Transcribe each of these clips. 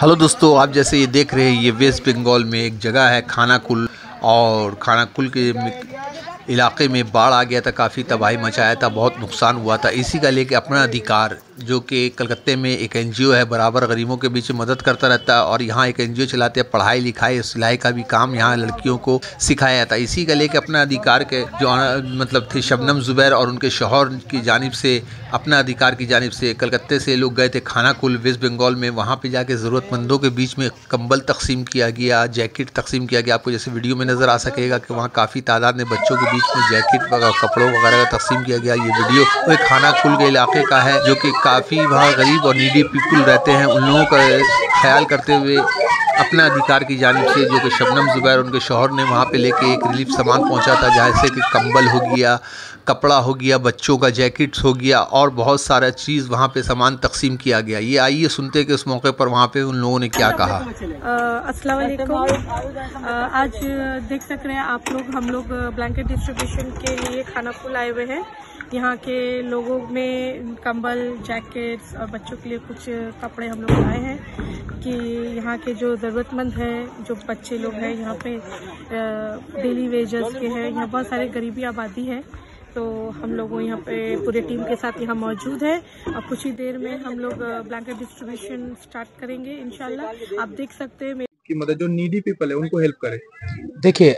Hello दोस्तों, आप जैसे ये देख रहे हैं, ये वेस्ट बंगाल में एक जगह है खानाकुल। और खानाकुल के इलाके में बाढ़ आ गया था, काफ़ी तबाही मचाया था, बहुत नुकसान हुआ था। इसी का लेके अपना अधिकार, जो कि कलकत्ते में एक एनजीओ है, बराबर गरीबों के बीच में मदद करता रहता है। और यहाँ एक एनजीओ चलाते हैं, पढ़ाई लिखाई सिलाई का भी काम यहाँ लड़कियों को सिखाया जाता है। इसी का लेके अपना अधिकार के जो मतलब थे शबनम जुबैर और उनके शौहर की जानिब से, अपना अधिकार की जानिब से कलकत्ते से लोग गए थे खानाकुल वेस्ट बंगाल में। वहाँ पे जाके ज़रूरतमंदों के बीच में कंबल तकसीम किया गया, जैकेट तकसीम किया गया। आपको जैसे वीडियो में नज़र आ सकेगा कि वहाँ काफ़ी तादाद में बच्चों के बीच में जैकेट वगैरह, कपड़ों वगैरह का तकसीम किया गया। ये वीडियो वो खानाकुल के इलाके का है, जो कि काफ़ी वहाँ गरीब और नीडी पीपल रहते हैं। उन लोगों का ख्याल करते हुए अपना अधिकार की जानिब से, जो कि शबनम जुबैर उनके शौहर ने वहाँ पे लेके एक रिलीफ सामान पहुँचा था, जैसे कि कंबल हो गया, कपड़ा हो गया, बच्चों का जैकेट्स हो गया और बहुत सारा चीज़ वहाँ पे सामान तकसीम किया गया। ये आइए सुनते हैं कि उस मौके पर वहाँ पे उन लोगों ने क्या कहा। अस्सलाम वालेकुम। आज देख सक रहे हैं आप लोग, हम लोग ब्लैंकेट डिस्ट्रीब्यूशन के लिए खानाकुल आए हुए हैं। यहाँ के लोगों में कंबल, जैकेट्स और बच्चों के लिए कुछ कपड़े हम लोग लाए हैं कि यहाँ के जो ज़रूरतमंद हैं, जो बच्चे लोग हैं यहाँ पे डेली वेजेस के हैं, यहाँ बहुत सारे गरीबी आबादी है। तो हम लोग यहाँ पे पूरे टीम के साथ यहाँ मौजूद है और कुछ ही देर में हम लोग ब्लैंकेट डिस्ट्रीब्यूशन स्टार्ट करेंगे इंशाल्लाह। आप देख सकते हैं कि मतलब जो नीडी पीपल है उनको हेल्प करें। देखिए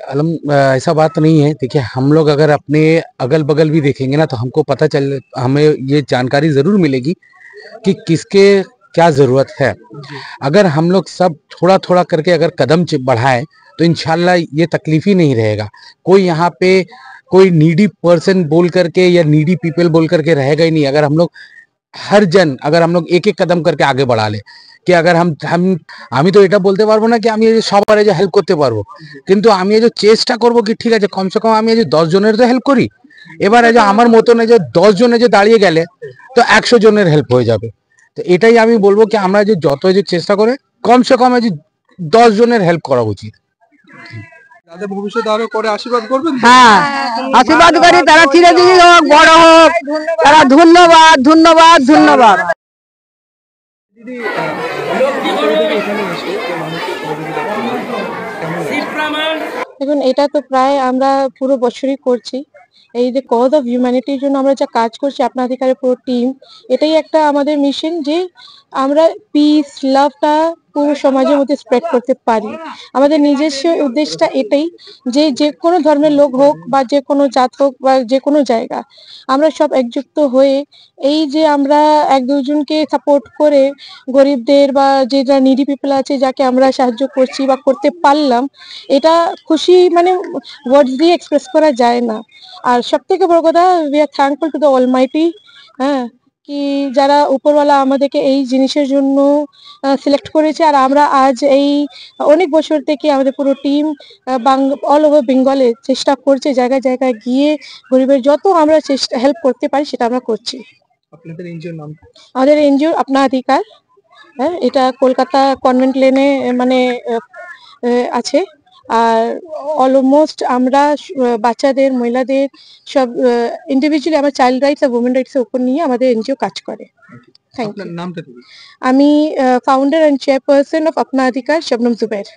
ऐसा बात नहीं है। देखिए हम लोग अगर अपने अगल बगल भी देखेंगे ना, तो हमको पता चल, हमें ये जानकारी जरूर मिलेगी कि किसके क्या जरूरत है। अगर हम लोग सब थोड़ा थोड़ा करके अगर कदम बढ़ाएं तो इंशाल्लाह ये तकलीफ ही नहीं रहेगा। कोई यहाँ पे कोई नीडी पर्सन बोल करके या नीडी पीपल बोल करके रहेगा ही नहीं। अगर हम लोग अगर हम लोग एक एक कदम करके आगे बढ़ा ले, कि अगर আমি তো এটা বলতে পারবো না কি আমি এই সবার যে হেল্প করতে পারবো, কিন্তু আমি এই যে চেষ্টা করব কি ঠিক আছে কমসে কম আমি এই যে 10 জনের তো হেল্প করি। এবারে যে আমার মতন এই যে 10 জনে যে দাঁড়িয়ে গেলে তো 100 জনের হেল্প হয়ে যাবে। তো এটাই আমি বলবো কি আমরা যে যত যে চেষ্টা করে কমসে কম এই যে 10 জনের হেল্প করা উচিত। তাদের ভবিষ্যতে আরো করে আশীর্বাদ করবেন। হ্যাঁ, আশীর্বাদ করি তারা চিরদিন হোক, বড় হোক। তারা ধন্যবাদ ধন্যবাদ ধন্যবাদ। দেখুন, এটা তো প্রায় আমরা পুরো বছরই করছি। এই যে কজ অফ হিউম্যানিটির জন্য আমরা যা কাজ করছি, আপনার অধিকারের পুরো টিম, এটাই একটা আমাদের মিশন যে আমরা পিস লাভটা পুরো সমাজের মধ্যে স্প্রেড করতে পারি। আমাদের নিজস্ব উদ্দেশ্যটা এটাই যে যে কোনো ধর্মের লোক হোক বা যে কোনো জাত হোক বা যে কোনো জায়গা, আমরা সব একযুক্ত হয়ে এই যে আমরা এক দুজনকে সাপোর্ট করে গরিবদের বা যে যারা নিডি পিপল আছে যাকে আমরা সাহায্য করছি বা করতে পারলাম, এটা খুশি মানে ওয়ার্ডস দিয়ে এক্সপ্রেস করা যায় না। আর সব থেকে বড় কথা, we are thankful to the Almighty, হ্যাঁ, কি যারা উপরওয়ালা আমাদেরকে এই জিনিসের জন্য সিলেক্ট করেছে। আর আমরা আজ এই অনেক বছর থেকে আমাদের পুরো টিম অল ওভার বেঙ্গলে চেষ্টা করছে জায়গায় জায়গায় গিয়ে গরিবের যত আমরা চেষ্টা হেল্প করতে পারি সেটা আমরা করছি। আপনাদের এনজিওর নাম? আমাদের এনজিও আপনা অধিকার, হ্যাঁ, এটা কলকাতা কনভেন্ট লেনে মানে আছে। আর অলমোস্ট আমরা বাচ্চাদের, মহিলাদের সব ইন্ডিভিজুয়ালি আমার চাইল্ড রাইটস আর ওমেন রাইটস এর উপর নিয়ে আমাদের এনজিও কাজ করে। Thank you. নামটা? আমি ফাউন্ডার অ্যান্ড চেয়ারপারসন অফ আপনা অধিকার, শবনম জুবের।